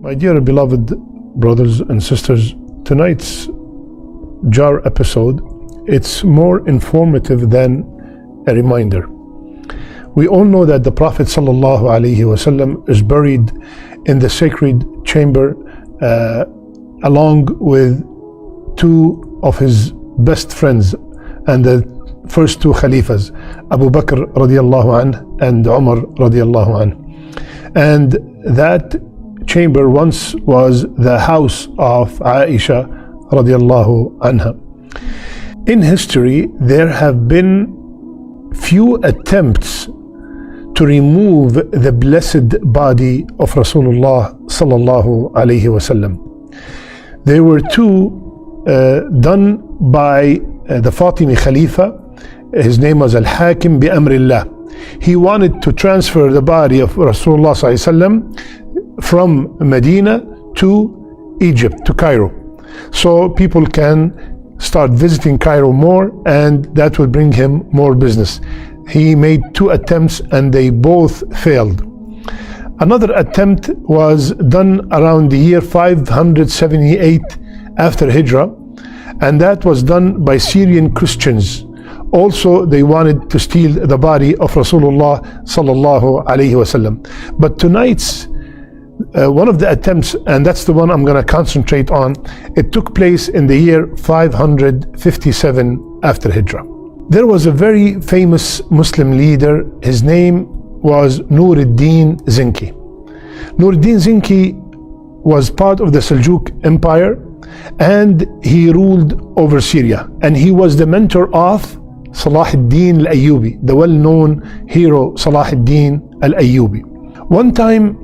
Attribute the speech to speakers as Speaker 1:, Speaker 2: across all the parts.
Speaker 1: My dear beloved brothers and sisters, tonight's jar episode, it's more informative than a reminder. We all know that the Prophet ﷺ is buried in the sacred chamber along with two of his best friends and the first two Khalifas, Abu Bakr radiallahu anh and Umar radiallahu anh. And that chamber once was the house of Aisha radiallahu anha. In history, there have been few attempts to remove the blessed body of Rasulullah sallallahu alayhi wasallam. There were two done by the Fatimi Khalifa. His name was Al-Hakim bi Amrillah. He wanted to transfer the body of Rasulullah sallallahu alayhi wasallam from Medina to Egypt, to Cairo, so people can start visiting Cairo more, and that will bring him more business. He made two attempts and they both failed. Another attempt was done around the year 578 after Hijrah, and that was done by Syrian Christians. Also, they wanted to steal the body of Rasulullah sallallahu alaihi wasallam. But tonight's one of the attempts, and that's the one I'm going to concentrate on, it took place in the year 557 after Hijrah. There was a very famous Muslim leader. His name was Nuruddin Zengi. Nuruddin Zengi was part of the Seljuk Empire, and he ruled over Syria, and he was the mentor of Salah ad-Din al-Ayyubi, the well-known hero Salah ad-Din al-Ayyubi. One time,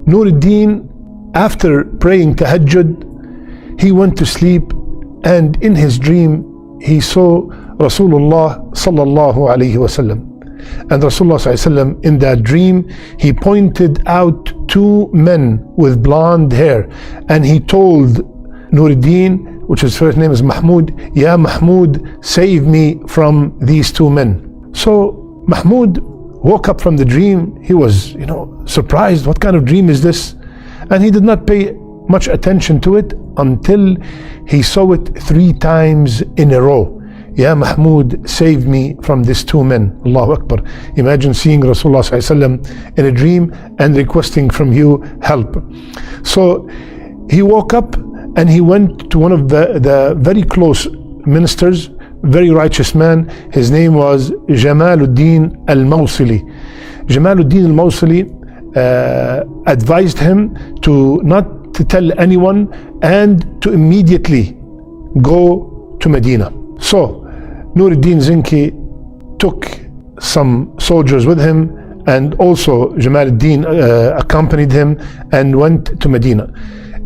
Speaker 1: Nuruddin, after praying tahajjud, he went to sleep, and in his dream he saw Rasulullah sallallahu alayhi wasallam. And Rasulullah sallallahu alayhi wasallam, in that dream, he pointed out two men with blonde hair, and he told Nuruddin, which his first name is Mahmud, "Ya Mahmud, save me from these two men." So Mahmud woke up from the dream. He was, surprised. What kind of dream is this? And he did not pay much attention to it until he saw it 3 times in a row. "Ya Mahmud, save me from these two men." Allahu Akbar. Imagine seeing Rasulullah ﷺ in a dream and requesting from you help. So he woke up and he went to one of the very close ministers, very righteous man. His name was Jamaluddin al-Mawsili. Jamaluddin al-Mawsili advised him to not to tell anyone and to immediately go to Medina. So Nuruddin Zengi took some soldiers with him, and also Jamaluddin accompanied him and went to Medina.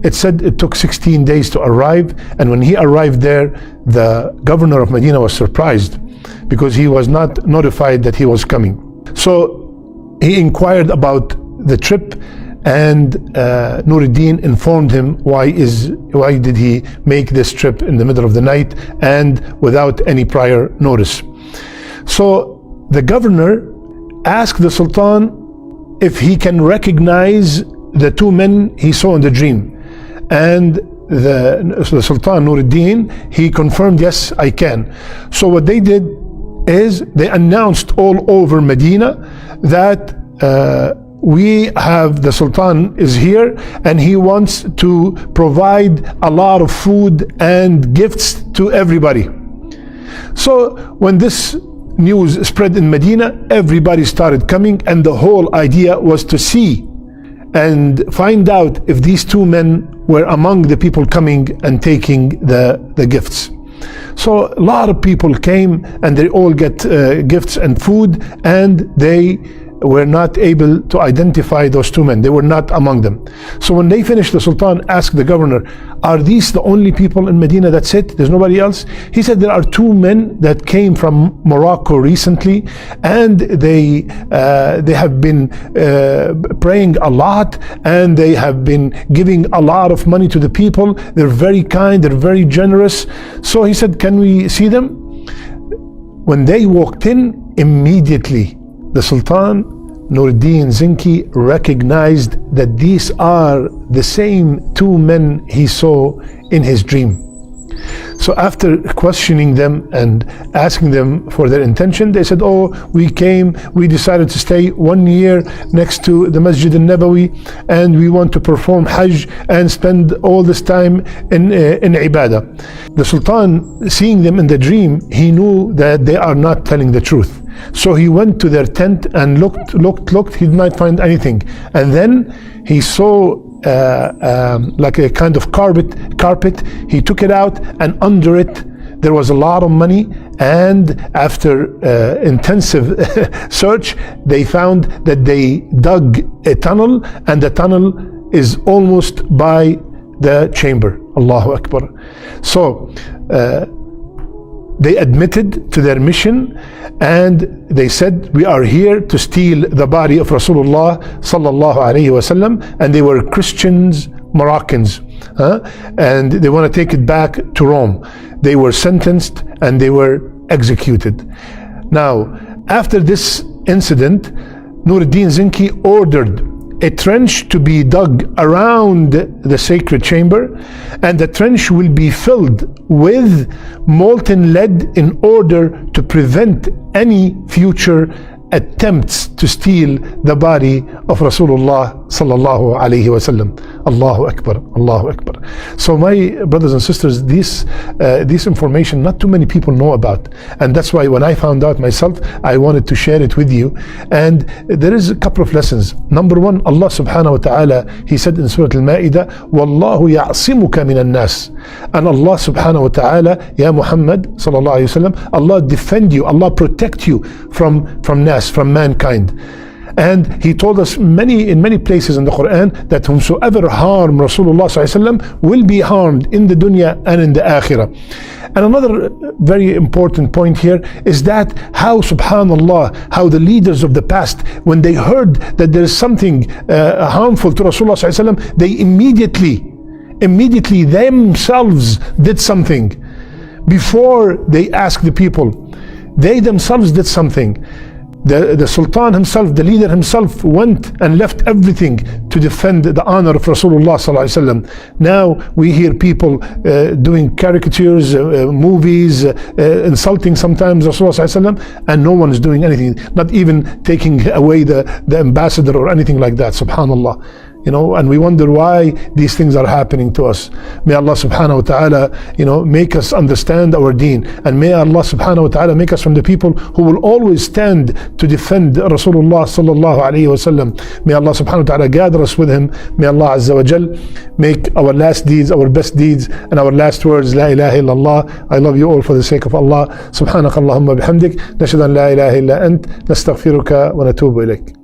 Speaker 1: It said it took 16 days to arrive, and when he arrived there, the governor of Medina was surprised because he was not notified that he was coming. So he inquired about the trip, and Nuruddin informed him why did he make this trip in the middle of the night and without any prior notice. So the governor asked the Sultan if he can recognize the two men he saw in the dream. And the Sultan Nuruddin, he confirmed, "Yes, I can." So what they did is they announced all over Medina that we have the Sultan is here, and he wants to provide a lot of food and gifts to everybody. So when this news spread in Medina, everybody started coming, and the whole idea was to see and find out if these two men were among the people coming and taking the gifts. So a lot of people came, and they all get gifts and food, and they were not able to identify those two men. They were not among them. So when they finished, the Sultan asked the governor, "Are these the only people in Medina? That's it? There's nobody else?" He said, "There are two men that came from Morocco recently, and they have been praying a lot, and they have been giving a lot of money to the people. They're very kind, they're very generous." So he said, "Can we see them?" When they walked in, immediately the Sultan Nuruddin Zengi recognized that these are the same two men he saw in his dream. So after questioning them and asking them for their intention, they said, oh, we decided to stay 1 year next to the Masjid al-Nabawi, and we want to perform Hajj and spend all this time in ibadah. The Sultan, seeing them in the dream, he knew that they are not telling the truth. So he went to their tent and looked, he did not find anything. And then he saw like a kind of carpet. He took it out, and under it there was a lot of money. And after intensive search, they found that they dug a tunnel, and the tunnel is almost by the chamber. Allahu Akbar. So they admitted to their mission, and they said, we are here to steal the body of Rasulullah sallallahu alaihi wasallam. And they were Christians, Moroccans, and they want to take it back to Rome. They were sentenced and they were executed. Now, after this incident, Nuruddin Zengi ordered a trench to be dug around the sacred chamber, and the trench will be filled with molten lead in order to prevent any future attempts to steal the body of Rasulullah sallallahu alaihi wasallam. Allahu Akbar, Allahu Akbar. So my brothers and sisters, this information not too many people know about, and that's why when I found out myself, I wanted to share it with you. And there is a couple of lessons. Number one, Allah subhanahu wa ta'ala, He said in Surah Al-Ma'idah, Wallahu ya'asimuka min al-nas. And Allah subhanahu wa ta'ala, Ya Muhammad sallallahu alayhi wa sallam, Allah defend you, Allah protect you from nas, from mankind. And He told us in many places in the Quran that whomsoever harm Rasulullah sallallahu alaihi wasallam will be harmed in the dunya and in the akhirah. And another very important point here is that how, subhanallah, how the leaders of the past, when they heard that there is something harmful to Rasulullah sallallahu alaihi wasallam, they immediately themselves did something. Before they asked the people, they themselves did something. The Sultan himself, the leader himself, went and left everything to defend the honor of Rasulullah sallallahu alaihi wasallam. Now we hear people doing caricatures, movies, insulting sometimes Rasulullah sallallahu alaihi wasallam, and no one is doing anything, not even taking away the ambassador or anything like that. Subhanallah. And we wonder why these things are happening to us. May Allah subhanahu wa ta'ala, make us understand our deen. And may Allah subhanahu wa ta'ala make us from the people who will always stand to defend Rasulullah sallallahu alayhi wa sallam. May Allah subhanahu wa ta'ala gather us with him. May Allah azza wa jal make our last deeds our best deeds, and our last words, La ilaha illallah. I love you all for the sake of Allah. Subhanakallahumma bihamdik. Nashhadu an la ilaha illa ant. Nastaghfiruka wa natubu ilayk.